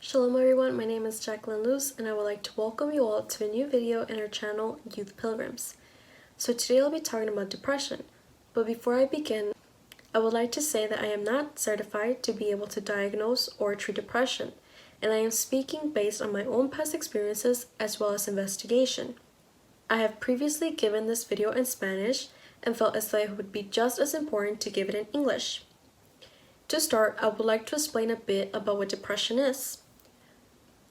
Shalom everyone, my name is Jacqueline Luz and I would like to welcome you all to a new video in our channel, Youth Pilgrims. So today I'll be talking about depression, but before I begin, I would like to say that I am not certified to be able to diagnose or treat depression, and I am speaking based on my own past experiences as well as investigation. I have previously given this video in Spanish and felt as though it would be just as important to give it in English. To start, I would like to explain a bit about what depression is.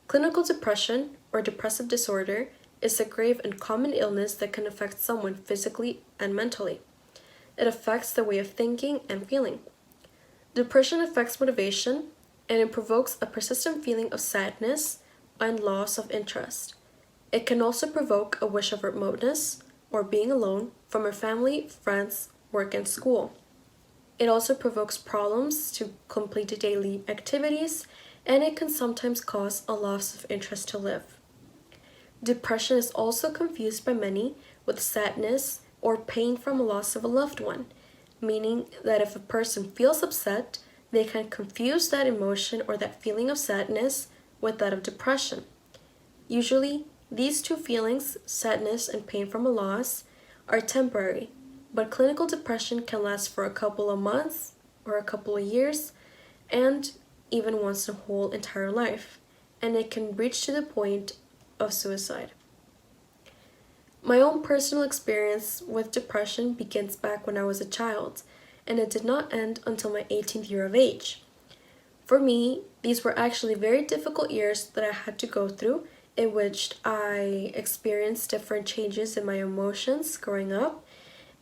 Clinical depression, or depressive disorder, is a grave and common illness that can affect someone physically and mentally. It affects the way of thinking and feeling. Depression affects motivation, and it provokes a persistent feeling of sadness and loss of interest. It can also provoke a wish of remoteness, or being alone, from our family, friends, work, and school. It also provokes problems to complete daily activities, and it can sometimes cause a loss of interest to live. Depression is also confused by many with sadness or pain from a loss of a loved one, meaning that if a person feels upset, they can confuse that emotion or that feeling of sadness with that of depression. Usually, these two feelings, sadness and pain from a loss, are temporary, but clinical depression can last for a couple of months or a couple of years, and even once the whole entire life, and it can reach to the point of suicide. My own personal experience with depression begins back when I was a child, and it did not end until my 18th year of age. For me, these were actually very difficult years that I had to go through, in which I experienced different changes in my emotions growing up,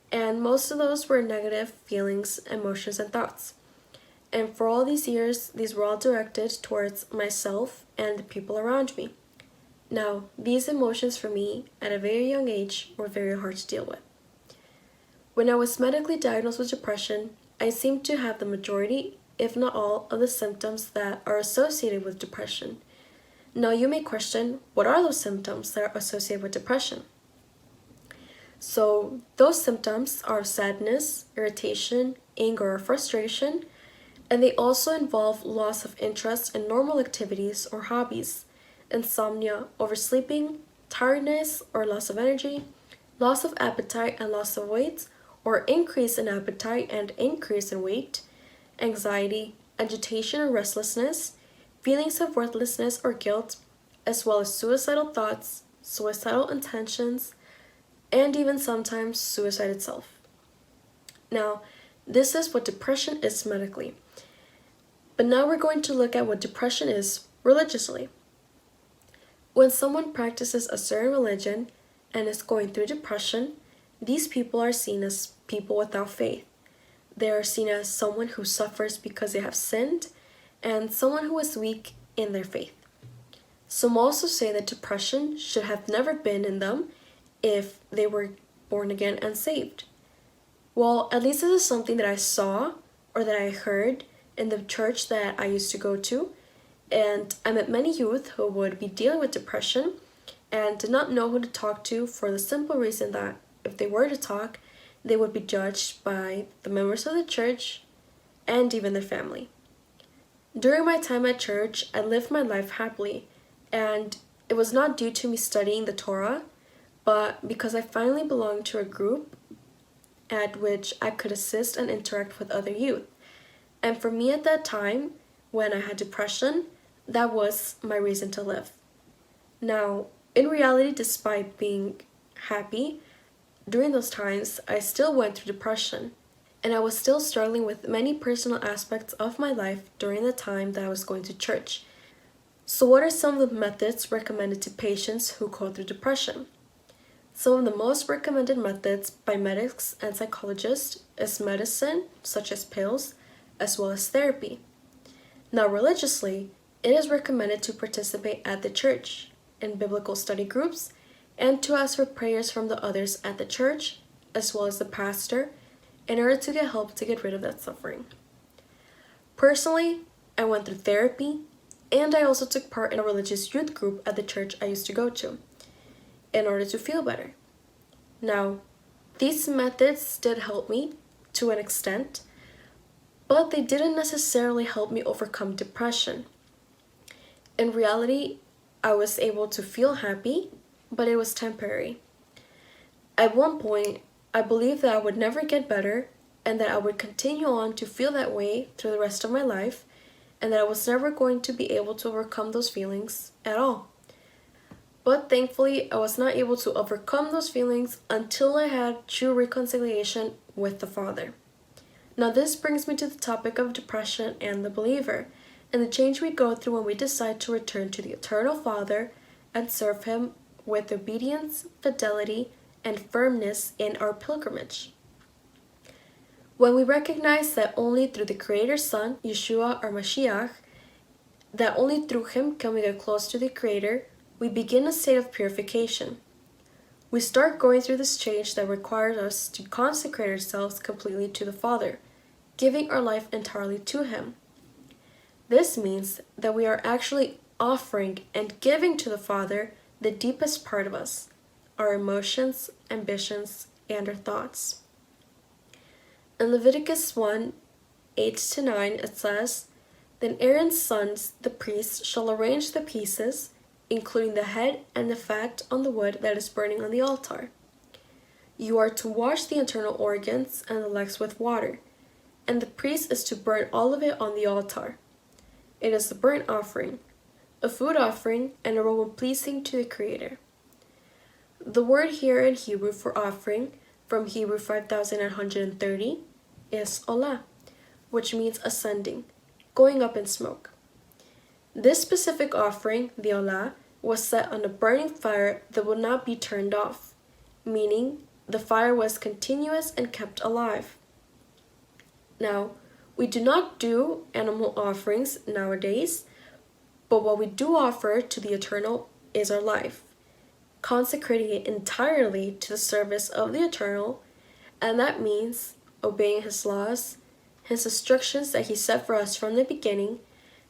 and most of those were negative feelings, emotions, and thoughts. And for all these years, these were all directed towards myself and the people around me. Now, these emotions for me, at a very young age, were very hard to deal with. When I was medically diagnosed with depression, I seemed to have the majority, if not all, of the symptoms that are associated with depression. Now, you may question, what are those symptoms that are associated with depression? So, those symptoms are sadness, irritation, anger, or frustration, and they also involve loss of interest in normal activities or hobbies, insomnia, oversleeping, tiredness or loss of energy, loss of appetite and loss of weight, or increase in appetite and increase in weight, anxiety, agitation or restlessness, feelings of worthlessness or guilt, as well as suicidal thoughts, suicidal intentions, and even sometimes suicide itself. Now, this is what depression is medically. But now we're going to look at what depression is religiously. When someone practices a certain religion and is going through depression, these people are seen as people without faith. They are seen as someone who suffers because they have sinned and someone who is weak in their faith. Some also say that depression should have never been in them if they were born again and saved. Well, at least this is something that I saw or that I heard in the church that I used to go to, and I met many youth who would be dealing with depression and did not know who to talk to for the simple reason that if they were to talk, they would be judged by the members of the church and even their family. During my time at church, I lived my life happily, and it was not due to me studying the Torah, but because I finally belonged to a group at which I could assist and interact with other youth. And for me at that time, when I had depression, that was my reason to live. Now, in reality, despite being happy, during those times, I still went through depression, and I was still struggling with many personal aspects of my life during the time that I was going to church. So what are some of the methods recommended to patients who go through depression? Some of the most recommended methods by medics and psychologists is medicine, such as pills, as well as therapy. Now, religiously, it is recommended to participate at the church, in biblical study groups, and to ask for prayers from the others at the church, as well as the pastor, in order to get help to get rid of that suffering. Personally, I went through therapy, and I also took part in a religious youth group at the church I used to go to, in order to feel better. Now, these methods did help me to an extent, but they didn't necessarily help me overcome depression. In reality, I was able to feel happy, but it was temporary. At one point, I believed that I would never get better and that I would continue on to feel that way through the rest of my life, and that I was never going to be able to overcome those feelings at all. But thankfully, I was not able to overcome those feelings until I had true reconciliation with the Father. Now, this brings me to the topic of depression and the believer, and the change we go through when we decide to return to the Eternal Father and serve Him with obedience, fidelity, and firmness in our pilgrimage. When we recognize that only through the Creator's Son, Yeshua or Mashiach, that only through Him can we get close to the Creator, we begin a state of purification. We start going through this change that requires us to consecrate ourselves completely to the Father, giving our life entirely to Him. This means that we are actually offering and giving to the Father the deepest part of us, our emotions, ambitions, and our thoughts. In Leviticus 1, 8-9, it says, "Then Aaron's sons, the priests, shall arrange the pieces, including the head and the fat on the wood that is burning on the altar. You are to wash the internal organs and the legs with water, and the priest is to burn all of it on the altar. It is a burnt offering, a food offering, and aroma pleasing to the Creator." The word here in Hebrew for offering, from Hebrew 5930, is olah, which means ascending, going up in smoke. This specific offering, the olah, was set on a burning fire that would not be turned off, meaning the fire was continuous and kept alive. Now, we do not do animal offerings nowadays, but what we do offer to the Eternal is our life, consecrating it entirely to the service of the Eternal, and that means obeying His laws, His instructions that He set for us from the beginning,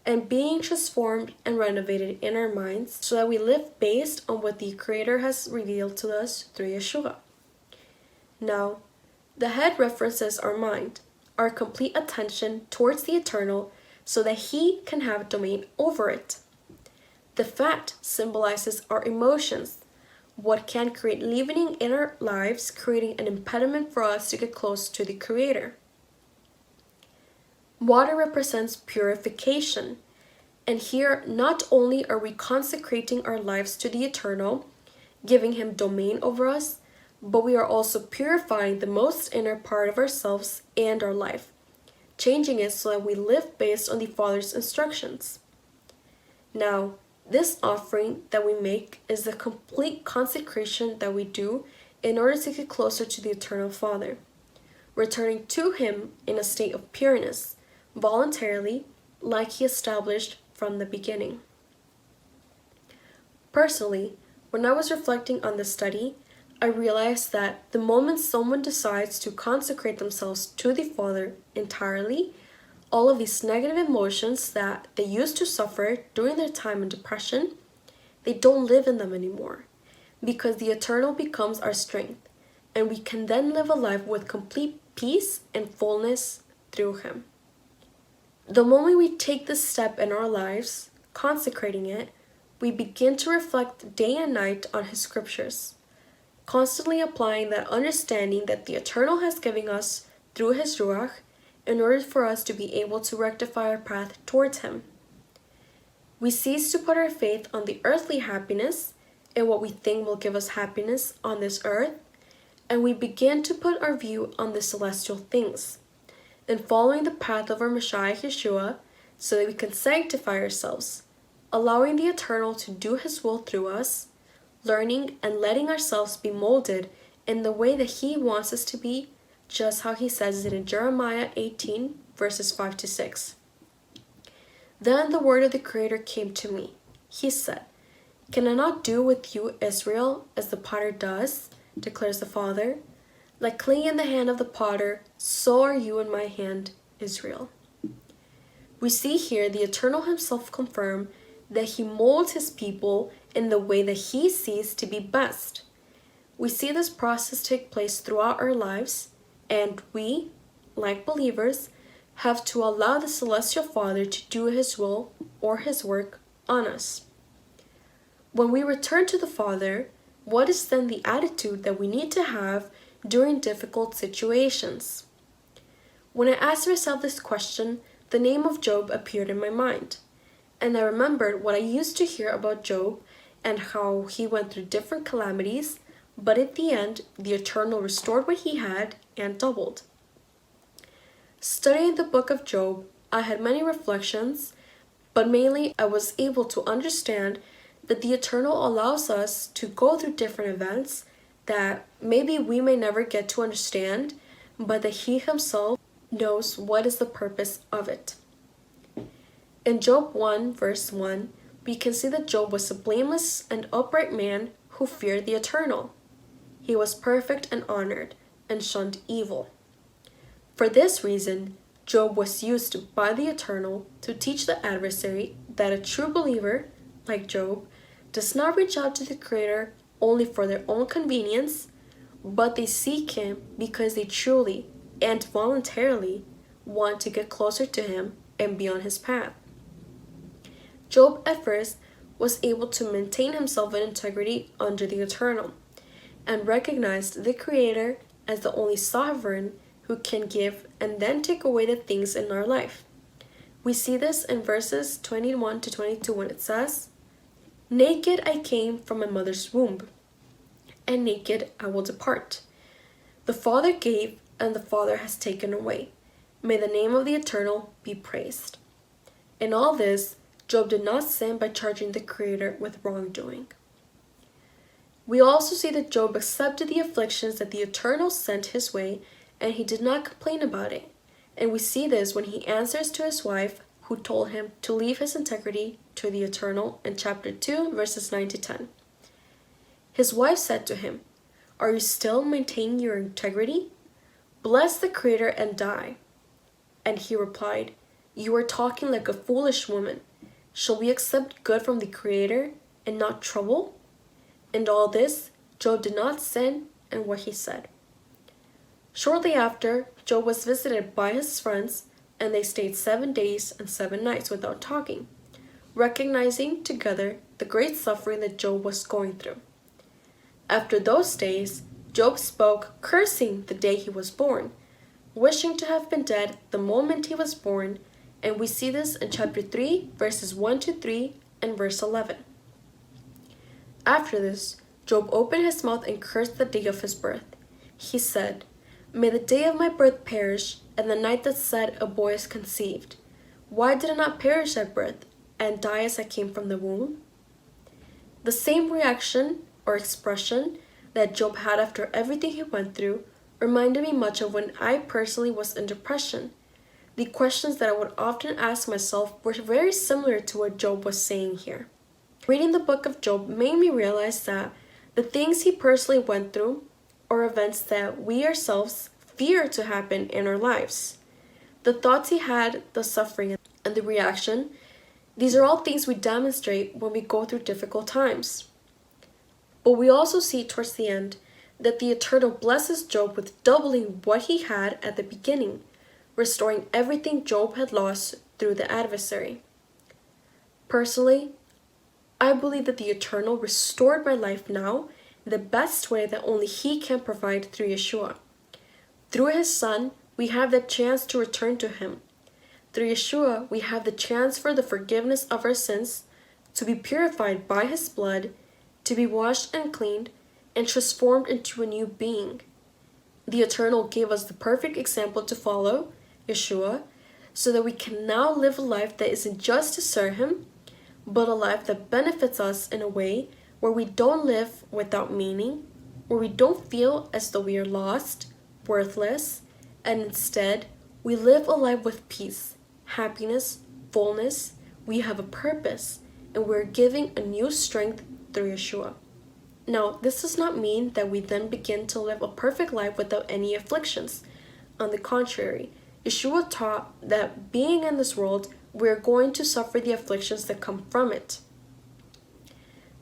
and being transformed and renovated in our minds so that we live based on what the Creator has revealed to us through Yeshua. Now, the head references our mind, our complete attention towards the Eternal so that He can have domain over it. The fat symbolizes our emotions, what can create leavening in our lives, creating an impediment for us to get close to the Creator. Water represents purification, and here not only are we consecrating our lives to the Eternal, giving Him domain over us, but we are also purifying the most inner part of ourselves and our life, changing it so that we live based on the Father's instructions. Now, this offering that we make is the complete consecration that we do in order to get closer to the Eternal Father, returning to Him in a state of pureness, voluntarily, like He established from the beginning. Personally, when I was reflecting on this study, I realized that the moment someone decides to consecrate themselves to the Father entirely, all of these negative emotions that they used to suffer during their time in depression, they don't live in them anymore, because the Eternal becomes our strength, and we can then live a life with complete peace and fullness through Him. The moment we take this step in our lives, consecrating it, we begin to reflect day and night on His scriptures, constantly applying that understanding that the Eternal has given us through His Ruach in order for us to be able to rectify our path towards Him. We cease to put our faith on the earthly happiness and what we think will give us happiness on this earth, and we begin to put our view on the celestial things, and following the path of our Messiah Yeshua so that we can sanctify ourselves, allowing the Eternal to do His will through us, learning and letting ourselves be molded in the way that He wants us to be, just how He says it in Jeremiah 18, verses 5-6. Then the word of the Creator came to me. He said, "Can I not do with you, Israel, as the potter does, declares the Father? Like clay in the hand of the potter, so are you in my hand, Israel." We see here the Eternal Himself confirm that He molds His people in the way that He sees to be best. We see this process take place throughout our lives, and we, like believers, have to allow the Celestial Father to do His will or His work on us. When we return to the Father, what is then the attitude that we need to have during difficult situations? When I asked myself this question, the name of Job appeared in my mind, and I remembered what I used to hear about Job and how he went through different calamities, but at the end, the Eternal restored what he had and doubled. Studying the book of Job, I had many reflections, but mainly I was able to understand that the Eternal allows us to go through different events that maybe we may never get to understand, but that He Himself knows what is the purpose of it. In Job 1 verse 1, we can see that Job was a blameless and upright man who feared the Eternal. He was perfect and honored and shunned evil. For this reason, Job was used by the Eternal to teach the adversary that a true believer, like Job, does not reach out to the Creator only for their own convenience, but they seek Him because they truly and voluntarily want to get closer to Him and be on His path. Job at first was able to maintain himself in integrity under the Eternal, and recognized the Creator as the only sovereign who can give and then take away the things in our life. We see this in verses 21 to 22 when it says, "Naked I came from my mother's womb, and naked I will depart. The Father gave, and the Father has taken away. May the name of the Eternal be praised." In all this, Job did not sin by charging the Creator with wrongdoing. We also see that Job accepted the afflictions that the Eternal sent his way, and he did not complain about it. And we see this when he answers to his wife, who told him to leave his integrity to the Eternal in chapter 2, verses 9 to 10. His wife said to him, "Are you still maintaining your integrity? Bless the Creator and die." And he replied, "You are talking like a foolish woman. Shall we accept good from the Creator and not trouble?" In all this, Job did not sin in what he said. Shortly after, Job was visited by his friends, and they stayed 7 days and 7 nights without talking, recognizing together the great suffering that Job was going through. After those days, Job spoke, cursing the day he was born, wishing to have been dead the moment he was born, and we see this in chapter 3, verses 1 to 3 and verse 11. After this, Job opened his mouth and cursed the day of his birth. He said, "May the day of my birth perish, and the night that said a boy is conceived. Why did I not perish at birth, and die as I came from the womb?" The same reaction or expression that Job had after everything he went through reminded me much of when I personally was in depression. The questions that I would often ask myself were very similar to what Job was saying here. Reading the book of Job made me realize that the things he personally went through are events that we ourselves fear to happen in our lives. The thoughts he had, the suffering, and the reaction, these are all things we demonstrate when we go through difficult times. But we also see towards the end that the Eternal blesses Job with doubling what he had at the beginning, restoring everything Job had lost through the adversary. Personally, I believe that the Eternal restored my life now in the best way that only He can provide through Yeshua. Through His Son, we have the chance to return to Him. Through Yeshua, we have the chance for the forgiveness of our sins, to be purified by His blood, to be washed and cleaned, and transformed into a new being. The Eternal gave us the perfect example to follow, Yeshua, so that we can now live a life that isn't just to serve Him, but a life that benefits us in a way where we don't live without meaning, where we don't feel as though we are lost, worthless, and instead we live a life with peace, happiness, fullness. We have a purpose, and we're giving a new strength through Yeshua. Now, this does not mean that we then begin to live a perfect life without any afflictions. On the contrary, Yeshua taught that being in this world, we are going to suffer the afflictions that come from it.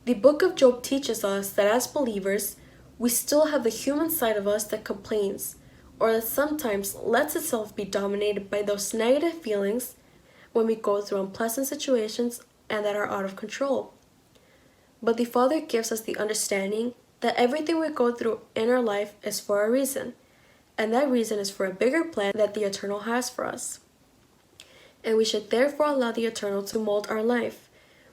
The book of Job teaches us that as believers, we still have the human side of us that complains, or that sometimes lets itself be dominated by those negative feelings when we go through unpleasant situations and that are out of control. But the Father gives us the understanding that everything we go through in our life is for a reason, and that reason is for a bigger plan that the Eternal has for us. And we should therefore allow the Eternal to mold our life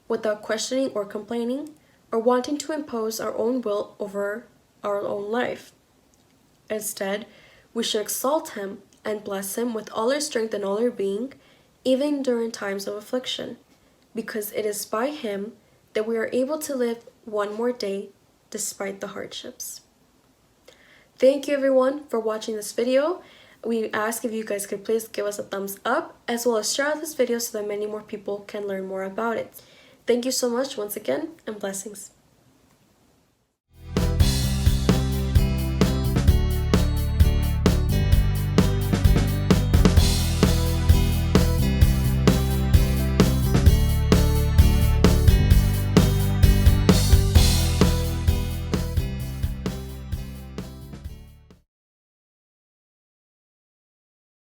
without questioning or complaining or wanting to impose our own will over our own life. Instead, we should exalt Him and bless Him with all our strength and all our being, even during times of affliction, because it is by Him that we are able to live one more day despite the hardships. Thank you everyone for watching this video. We ask if you guys could please give us a thumbs up as well as share this video so that many more people can learn more about it. Thank you so much once again, and blessings.